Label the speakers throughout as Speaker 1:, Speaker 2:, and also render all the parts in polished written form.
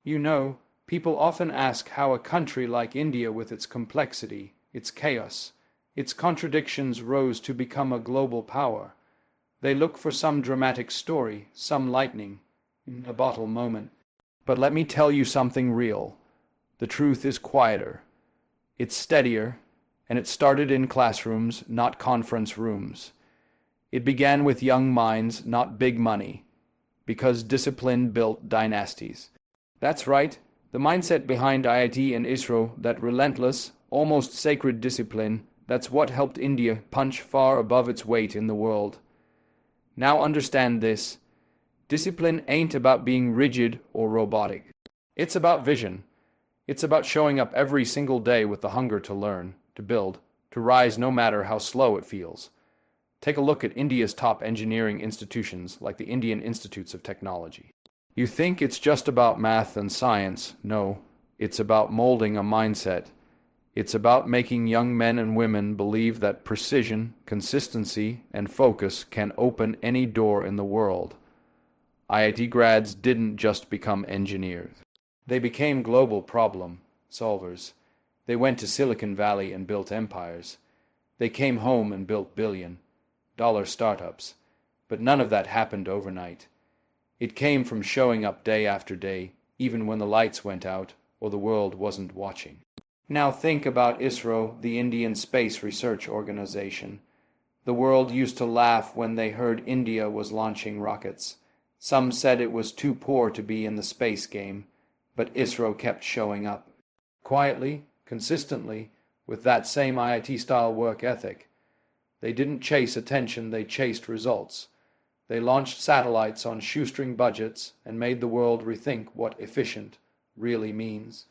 Speaker 1: You know, people often ask how a country like India, with its complexity, its chaos, its contradictions, rose to become a global power. They look for some dramatic story, some lightning in a bottle moment. But let me tell you something real. The truth is quieter. It's steadier, and it started in classrooms, not conference rooms. It began with young minds, not big money, because discipline built dynasties. That's right, the mindset behind IIT and ISRO, that relentless, almost sacred discipline, that's what helped India punch far above its weight in the world. Now understand this. Discipline ain't about being rigid or robotic. It's about vision. It's about showing up every single day with the hunger to learn, to build, to rise no matter how slow it feels. Take a look at India's top engineering institutions like the Indian Institutes of Technology. You think it's just about math and science. No, it's about molding a mindset. It's about making young men and women believe that precision, consistency, and focus can open any door in the world. IIT grads didn't just become engineers. They became global problem solvers. They went to Silicon Valley and built empires. They came home and built billion-dollar startups. But none of that happened overnight. It came from showing up day after day, even when the lights went out or the world wasn't watching. Now think about ISRO, the Indian Space Research Organization. The world used to laugh when they heard India was launching rockets. Some said it was too poor to be in the space game, but ISRO kept showing up. Quietly, consistently, with that same IIT-style work ethic. They didn't chase attention, they chased results. They launched satellites on shoestring budgets and made the world rethink what efficient really means.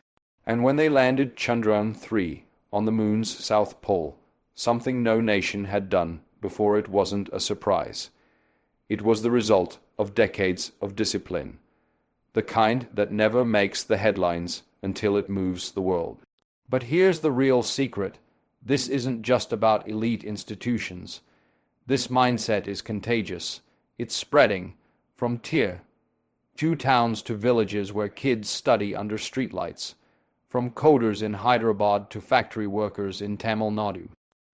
Speaker 1: And when they landed Chandrayaan-3 on the moon's south pole, something no nation had done before, it wasn't a surprise. It was the result of decades of discipline, the kind that never makes the headlines until it moves the world. But here's the real secret. This isn't just about elite institutions. This mindset is contagious. It's spreading from tier 2 towns to villages where kids study under streetlights, from coders in Hyderabad to factory workers in Tamil Nadu.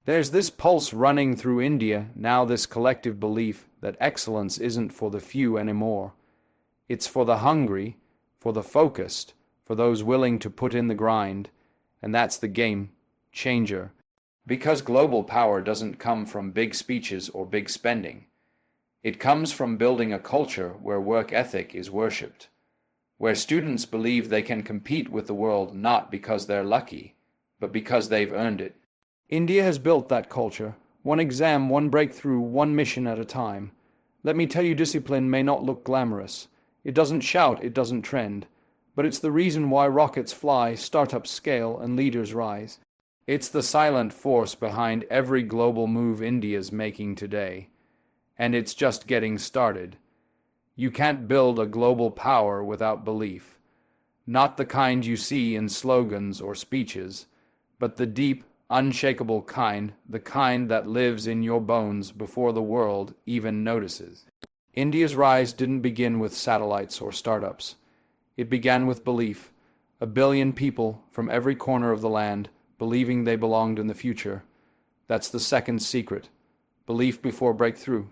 Speaker 1: There's this pulse running through India now, this collective belief that excellence isn't for the few anymore. It's for the hungry, for the focused, for those willing to put in the grind, and that's the game changer. Because global power doesn't come from big speeches or big spending. It comes from building a culture where work ethic is worshipped, where students believe they can compete with the world not because they're lucky, but because they've earned it. India has built that culture, one exam, one breakthrough, one mission at a time. Let me tell you, discipline may not look glamorous. It doesn't shout, it doesn't trend. But it's the reason why rockets fly, startups scale, and leaders rise. It's the silent force behind every global move India's making today. And it's just getting started. You can't build a global power without belief. Not the kind you see in slogans or speeches, but the deep, unshakable kind, the kind that lives in your bones before the world even notices. India's rise didn't begin with satellites or startups. It began with belief. 1 billion people from every corner of the land believing they belonged in the future. That's the second secret. Belief before breakthrough.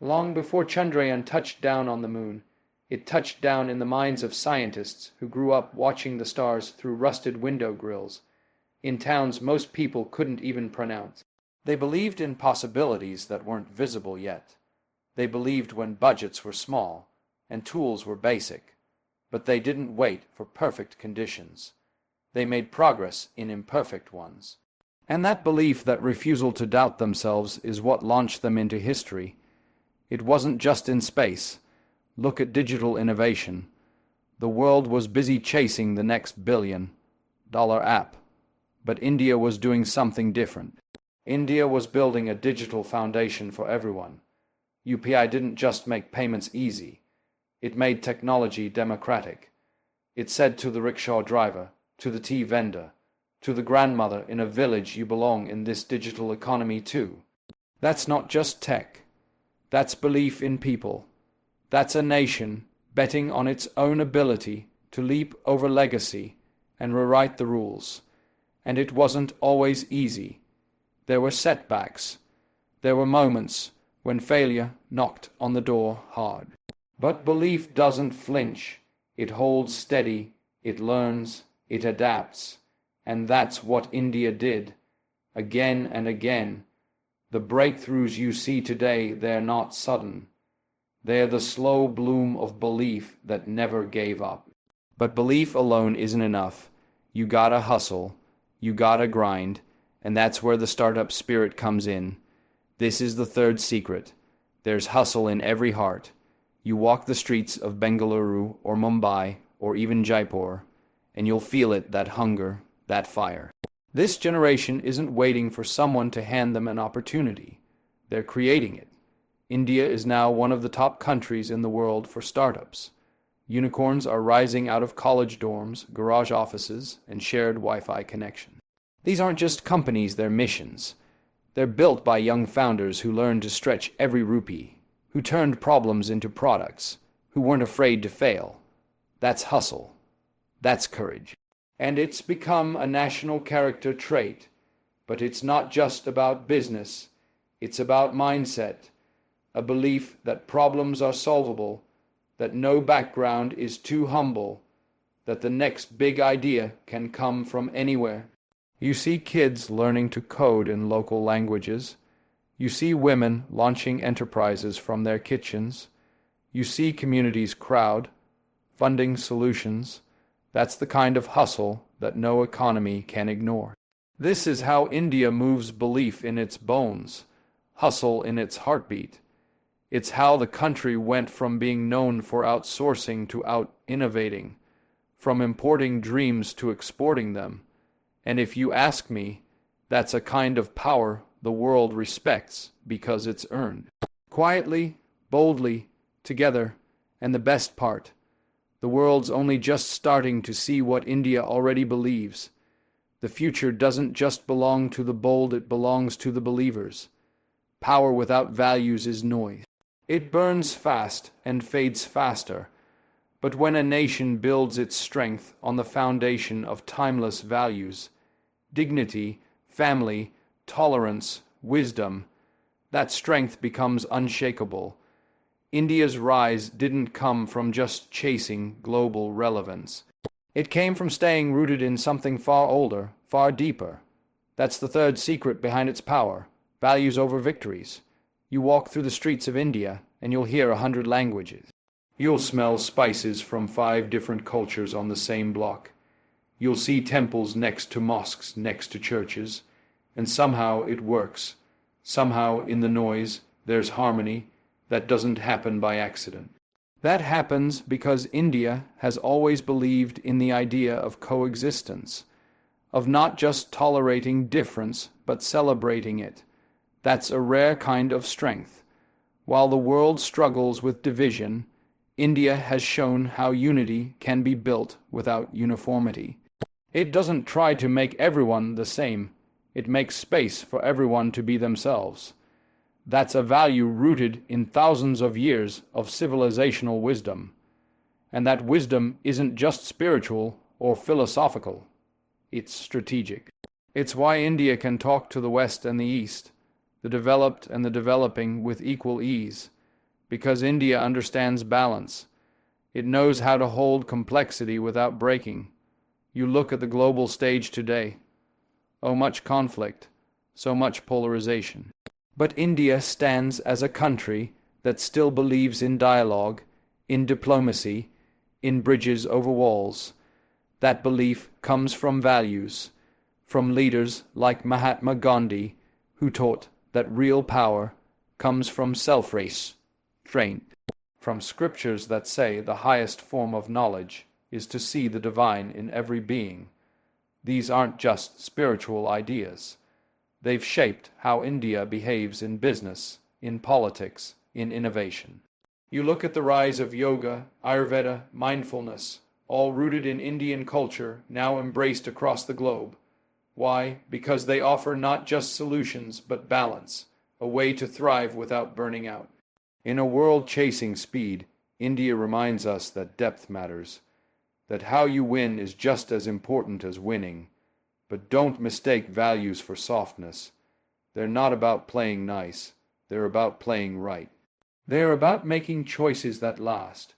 Speaker 1: Long before Chandrayaan touched down on the moon, it touched down in the minds of scientists who grew up watching the stars through rusted window grills, in towns most people couldn't even pronounce. They believed in possibilities that weren't visible yet. They believed when budgets were small and tools were basic, but they didn't wait for perfect conditions. They made progress in imperfect ones. And that belief, that refusal to doubt themselves, is what launched them into history. It wasn't just in space. Look at digital innovation. The world was busy chasing the next billion-dollar app. But India was doing something different. India was building a digital foundation for everyone. UPI didn't just make payments easy. It made technology democratic. It said to the rickshaw driver, to the tea vendor, to the grandmother in a village, you belong in this digital economy too. That's not just tech. That's belief in people. That's a nation betting on its own ability to leap over legacy and rewrite the rules. And it wasn't always easy. There were setbacks. There were moments when failure knocked on the door hard. But belief doesn't flinch. It holds steady, it learns, it adapts. And that's what India did, again and again. The breakthroughs you see today, they're not sudden. They're the slow bloom of belief that never gave up. But belief alone isn't enough. You gotta hustle, you gotta grind, and that's where the startup spirit comes in. This is the third secret. There's hustle in every heart. You walk the streets of Bengaluru or Mumbai or even Jaipur, and you'll feel it, that hunger, that fire. This generation isn't waiting for someone to hand them an opportunity. They're creating it. India is now one of the top countries in the world for startups. Unicorns are rising out of college dorms, garage offices, and shared Wi-Fi connection. These aren't just companies, they're missions. They're built by young founders who learned to stretch every rupee, who turned problems into products, who weren't afraid to fail. That's hustle. That's courage. And it's become a national character trait. But it's not just about business. It's about mindset, a belief that problems are solvable, that no background is too humble, that the next big idea can come from anywhere. You see kids learning to code in local languages. You see women launching enterprises from their kitchens. You see communities crowd, funding solutions. That's the kind of hustle that no economy can ignore. This is how India moves belief in its bones, hustle in its heartbeat. It's how the country went from being known for outsourcing to out-innovating, from importing dreams to exporting them. And if you ask me, that's a kind of power the world respects because it's earned. Quietly, boldly, together, and the best part, the world's only just starting to see what India already believes. The future doesn't just belong to the bold, it belongs to the believers. Power without values is noise. It burns fast and fades faster. But when a nation builds its strength on the foundation of timeless values, dignity, family, tolerance, wisdom, that strength becomes unshakable. India's rise didn't come from just chasing global relevance. It came from staying rooted in something far older, far deeper. That's the third secret behind its power, values over victories. You walk through the streets of India and you'll hear 100 languages. You'll smell spices from 5 different cultures on the same block. You'll see temples next to mosques, next to churches, and somehow it works. Somehow in the noise there's harmony that doesn't happen by accident. That happens because India has always believed in the idea of coexistence, of not just tolerating difference but celebrating it. That's a rare kind of strength. While the world struggles with division, India has shown how unity can be built without uniformity. It doesn't try to make everyone the same. It makes space for everyone to be themselves. That's a value rooted in thousands of years of civilizational wisdom. And that wisdom isn't just spiritual or philosophical. It's strategic. It's why India can talk to the West and the East, the developed and the developing with equal ease, because India understands balance. It knows how to hold complexity without breaking. You look at the global stage today. Oh, much conflict, so much polarization. But India stands as a country that still believes in dialogue, in diplomacy, in bridges over walls. That belief comes from values, from leaders like Mahatma Gandhi, who taught that real power comes from self-restraint, from scriptures that say the highest form of knowledge is to see the divine in every being. These aren't just spiritual ideas. They've shaped how India behaves in business, in politics, in innovation. You look at the rise of yoga, Ayurveda, mindfulness, all rooted in Indian culture, now embraced across the globe. Why? Because they offer not just solutions, but balance, a way to thrive without burning out. In a world chasing speed, India reminds us that depth matters, that how you win is just as important as winning. But don't mistake values for softness. They're not about playing nice. They're about playing right. They're about making choices that last.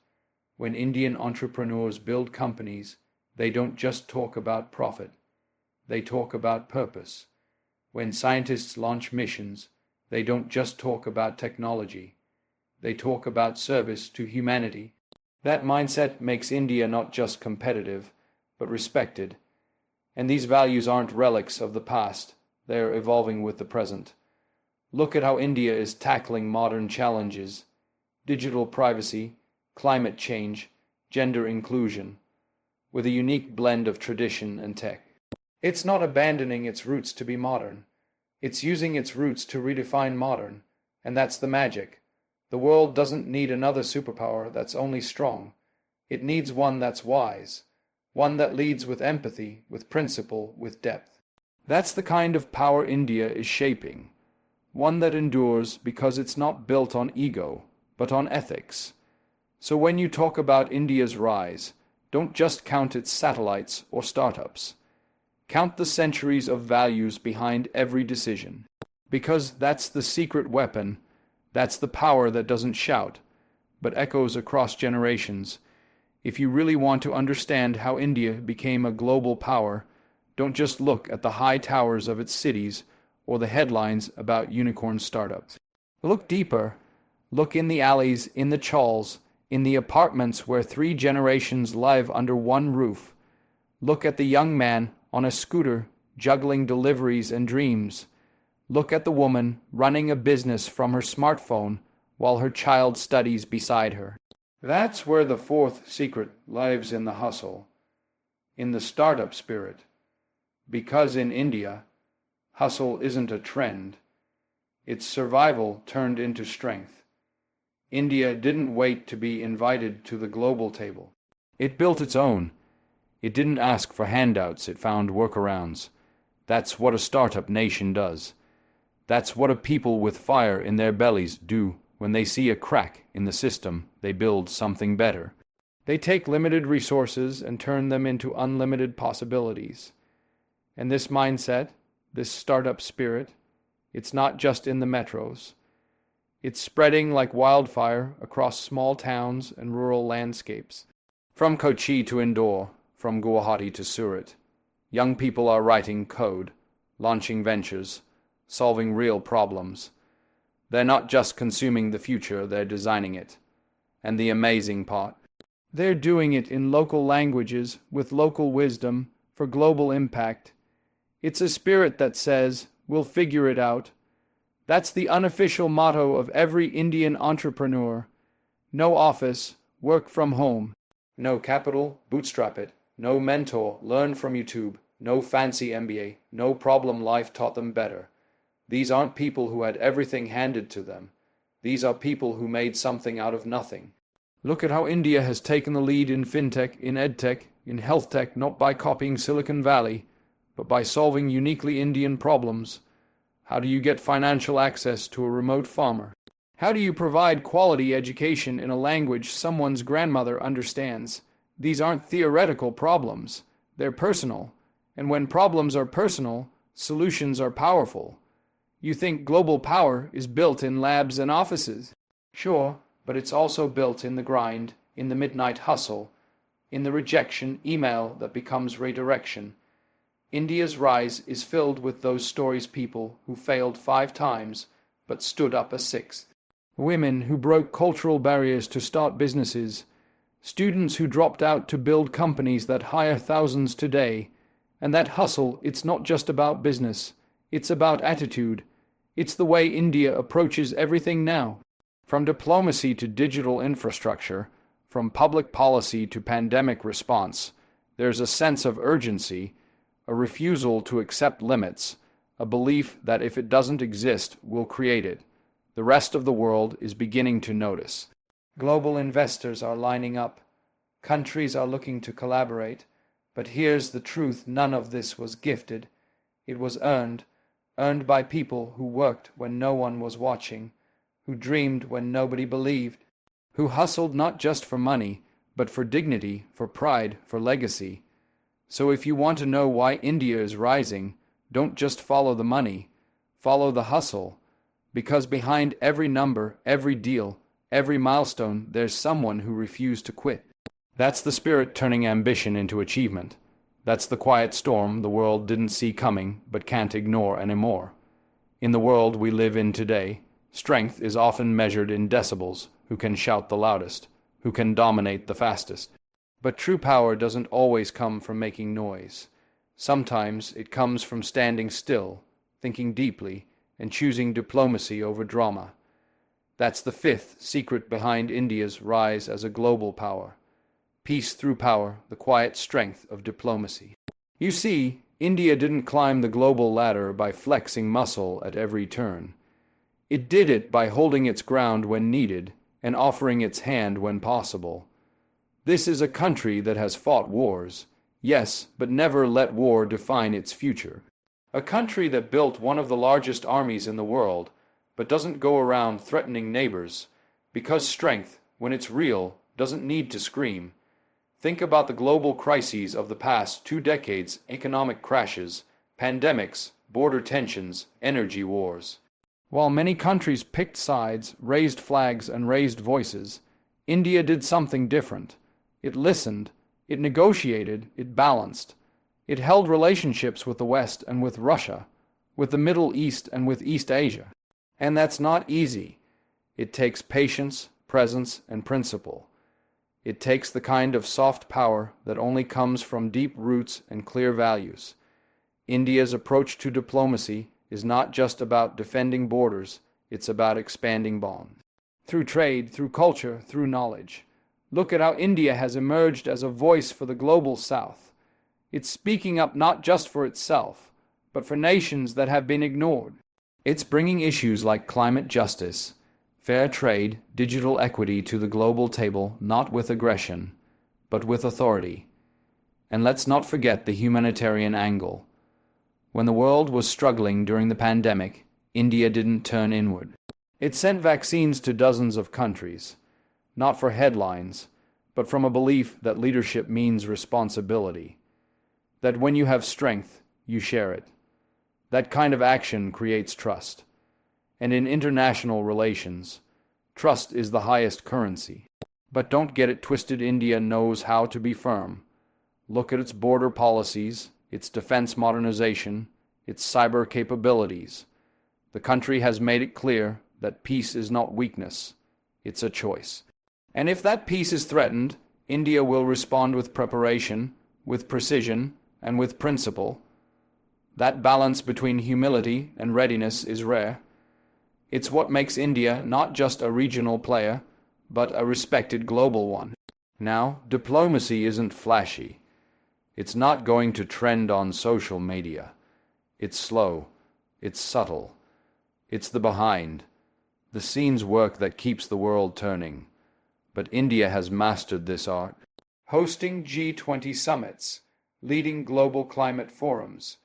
Speaker 1: When Indian entrepreneurs build companies, they don't just talk about profit. They talk about purpose. When scientists launch missions, they don't just talk about technology. They talk about service to humanity. That mindset makes India not just competitive, but respected. And these values aren't relics of the past. They're evolving with the present. Look at how India is tackling modern challenges: digital privacy, climate change, gender inclusion, with a unique blend of tradition and tech. It's not abandoning its roots to be modern. It's using its roots to redefine modern, and that's the magic. The world doesn't need another superpower that's only strong. It needs one that's wise, one that leads with empathy, with principle, with depth. That's the kind of power India is shaping, one that endures because it's not built on ego, but on ethics. So when you talk about India's rise, don't just count its satellites or startups. Count the centuries of values behind every decision. Because that's the secret weapon, that's the power that doesn't shout, but echoes across generations. If you really want to understand how India became a global power, don't just look at the high towers of its cities or the headlines about unicorn startups. Look deeper. Look in the alleys, in the chawls, in the apartments where 3 generations live under one roof. Look at the young man on a scooter juggling deliveries and dreams. Look at the woman running a business from her smartphone while her child studies beside her. That's where the fourth secret lives, in the hustle, in the startup spirit. Because in India, hustle isn't a trend. It's survival turned into strength. India didn't wait to be invited to the global table. It built its own. It didn't ask for handouts, it found workarounds. That's what a startup nation does. That's what a people with fire in their bellies do. When they see a crack in the system, they build something better. They take limited resources and turn them into unlimited possibilities. And this mindset, this startup spirit, it's not just in the metros. It's spreading like wildfire across small towns and rural landscapes. From Kochi to Indore, from Guwahati to Surat, young people are writing code, launching ventures, solving real problems. They're not just consuming the future, they're designing it. And the amazing part, they're doing it in local languages, with local wisdom, for global impact. It's a spirit that says, we'll figure it out. That's the unofficial motto of every Indian entrepreneur. No office, work from home. No capital, bootstrap it. No mentor, learn from YouTube. No fancy MBA, no problem, life taught them better. These aren't people who had everything handed to them. These are people who made something out of nothing. Look at how India has taken the lead in fintech, in edtech, in health tech, not by copying Silicon Valley, but by solving uniquely Indian problems. How do you get financial access to a remote farmer? How do you provide quality education in a language someone's grandmother understands? These aren't theoretical problems. They're personal. And when problems are personal, solutions are powerful. You think global power is built in labs and offices. Sure, but it's also built in the grind, in the midnight hustle, in the rejection email that becomes redirection. India's rise is filled with those stories, people who failed 5 times but stood up a 6th. Women who broke cultural barriers to start businesses. Students who dropped out to build companies that hire thousands today. And that hustle, it's not just about business. It's about attitude. It's the way India approaches everything now. From diplomacy to digital infrastructure, from public policy to pandemic response, there's a sense of urgency, a refusal to accept limits, a belief that if it doesn't exist, we'll create it. The rest of the world is beginning to notice. Global investors are lining up. Countries are looking to collaborate. But here's the truth: none of this was gifted. It was earned by people who worked when no one was watching, who dreamed when nobody believed, who hustled not just for money, but for dignity, for pride, for legacy. So if you want to know why India is rising, don't just follow the money, follow the hustle, because behind every number, every deal, every milestone, there's someone who refused to quit. That's the spirit turning ambition into achievement. That's the quiet storm the world didn't see coming but can't ignore anymore. In the world we live in today, strength is often measured in decibels, who can shout the loudest, who can dominate the fastest. But true power doesn't always come from making noise. Sometimes it comes from standing still, thinking deeply, and choosing diplomacy over drama. That's the fifth secret behind India's rise as a global power. Peace through power, the quiet strength of diplomacy. You see, India didn't climb the global ladder by flexing muscle at every turn. It did it by holding its ground when needed and offering its hand when possible. This is a country that has fought wars, yes, but never let war define its future. A country that built one of the largest armies in the world, but doesn't go around threatening neighbors, because strength, when it's real, doesn't need to scream. Think about the global crises of the past 2 decades: economic crashes, pandemics, border tensions, energy wars. While many countries picked sides, raised flags, and raised voices, India did something different. It listened, it negotiated, it balanced. It held relationships with the West and with Russia, with the Middle East and with East Asia. And that's not easy. It takes patience, presence, and principle. It takes the kind of soft power that only comes from deep roots and clear values. India's approach to diplomacy is not just about defending borders, it's about expanding bonds. Through trade, through culture, through knowledge. Look at how India has emerged as a voice for the global South. It's speaking up not just for itself, but for nations that have been ignored. It's bringing issues like climate justice, fair trade, digital equity to the global table, not with aggression, but with authority. And let's not forget the humanitarian angle. When the world was struggling during the pandemic, India didn't turn inward. It sent vaccines to dozens of countries, not for headlines, but from a belief that leadership means responsibility. That when you have strength, you share it. That kind of action creates trust. And in international relations, trust is the highest currency. But don't get it twisted, India knows how to be firm. Look at its border policies, its defense modernization, its cyber capabilities. The country has made it clear that peace is not weakness, it's a choice. And if that peace is threatened, India will respond with preparation, with precision, and with principle. That balance between humility and readiness is rare. It's what makes India not just a regional player, but a respected global one. Now, diplomacy isn't flashy. It's not going to trend on social media. It's slow. It's subtle. It's the behind the scenes work that keeps the world turning. But India has mastered this art. Hosting G20 summits, leading global climate forums,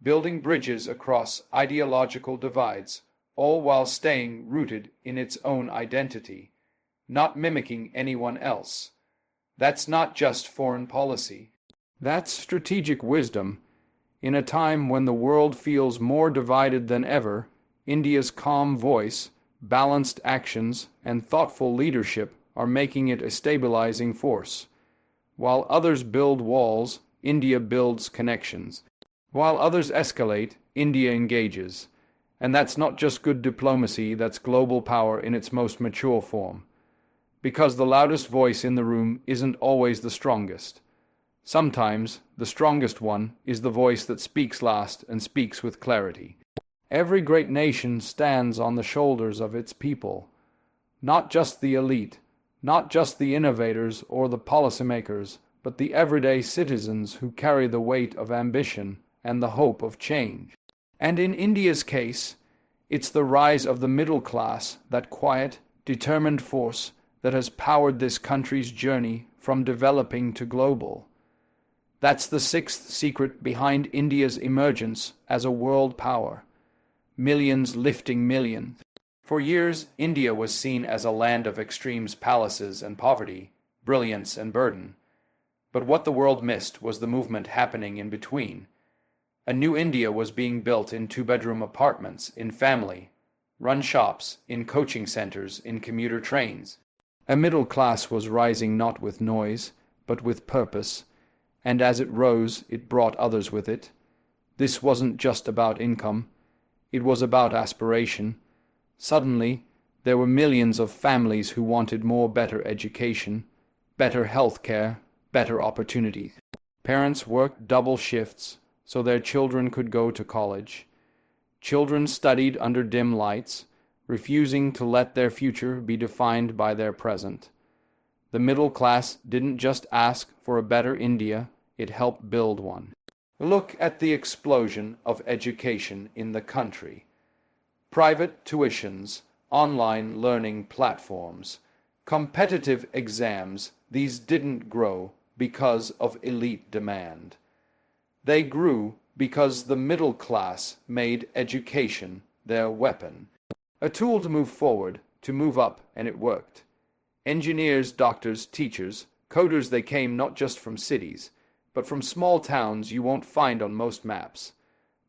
Speaker 1: building bridges across ideological divides, all while staying rooted in its own identity, not mimicking anyone else. That's not just foreign policy. That's strategic wisdom. In a time when the world feels more divided than ever, India's calm voice, balanced actions, and thoughtful leadership are making it a stabilizing force. While others build walls, India builds connections. While others escalate, India engages. And that's not just good diplomacy, that's global power in its most mature form. Because the loudest voice in the room isn't always the strongest. Sometimes the strongest one is the voice that speaks last and speaks with clarity. Every great nation stands on the shoulders of its people. Not just the elite, not just the innovators or the policymakers, but the everyday citizens who carry the weight of ambition and the hope of change. And in India's case, it's the rise of the middle class, that quiet, determined force that has powered this country's journey from developing to global. That's the sixth secret behind India's emergence as a world power. Millions lifting millions. For years, India was seen as a land of extremes, palaces, and poverty, brilliance and burden. But what the world missed was the movement happening in between. A new India was being built in two-bedroom apartments, in family-run shops, in coaching centers, in commuter trains. A middle class was rising not with noise, but with purpose, and as it rose, it brought others with it. This wasn't just about income, it was about aspiration. Suddenly, there were millions of families who wanted more better education, better health care, better opportunities. Parents worked double shifts so their children could go to college. Children studied under dim lights, refusing to let their future be defined by their present. The middle class didn't just ask for a better India, it helped build one. Look at the explosion of education in the country. Private tuitions, online learning platforms, competitive exams, these didn't grow because of elite demand. They grew because the middle class made education their weapon. A tool to move forward, to move up, and it worked. Engineers, doctors, teachers, coders, they came not just from cities, but from small towns you won't find on most maps.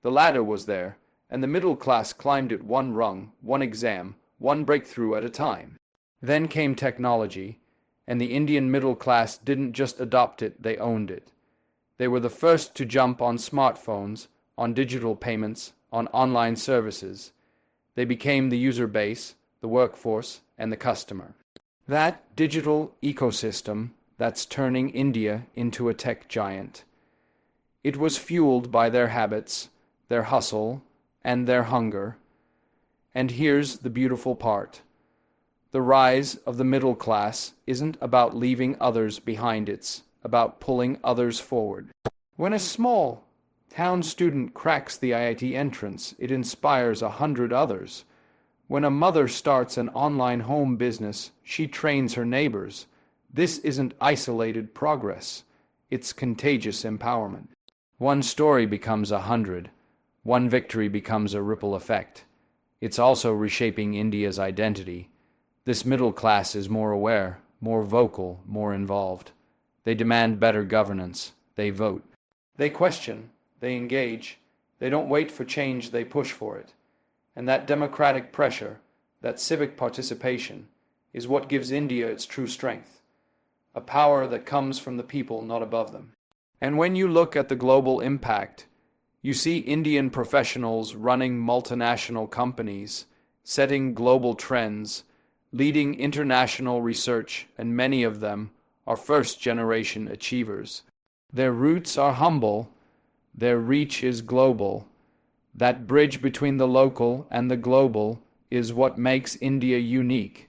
Speaker 1: The ladder was there, and the middle class climbed it one rung, one exam, one breakthrough at a time. Then came technology, and the Indian middle class didn't just adopt it, they owned it. They were the first to jump on smartphones, on digital payments, on online services. They became the user base, the workforce, and the customer. That digital ecosystem that's turning India into a tech giant. It was fueled by their habits, their hustle, and their hunger. And here's the beautiful part. The rise of the middle class isn't about leaving others behind, it's about pulling others forward. When a small town student cracks the IIT entrance, it inspires 100 others. When a mother starts an online home business, she trains her neighbors. This isn't isolated progress, it's contagious empowerment. One story becomes 100, one victory becomes a ripple effect. It's also reshaping India's identity. This middle class is more aware, more vocal, more involved. They demand better governance. They vote. They question. They engage. They don't wait for change, they push for it. And that democratic pressure, that civic participation, is what gives India its true strength. A power that comes from the people, not above them. And when you look at the global impact, you see Indian professionals running multinational companies, setting global trends, leading international research, and many of them are first-generation achievers. Their roots are humble, their reach is global. That bridge between the local and the global is what makes India unique.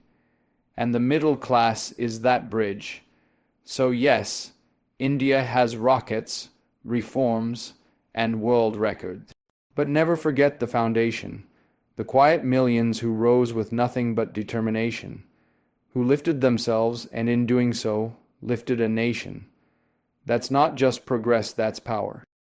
Speaker 1: And the middle class is that bridge. So yes, India has rockets, reforms, and world records. But never forget the foundation, the quiet millions who rose with nothing but determination, who lifted themselves and in doing so lifted a nation. That's not just progress, that's power.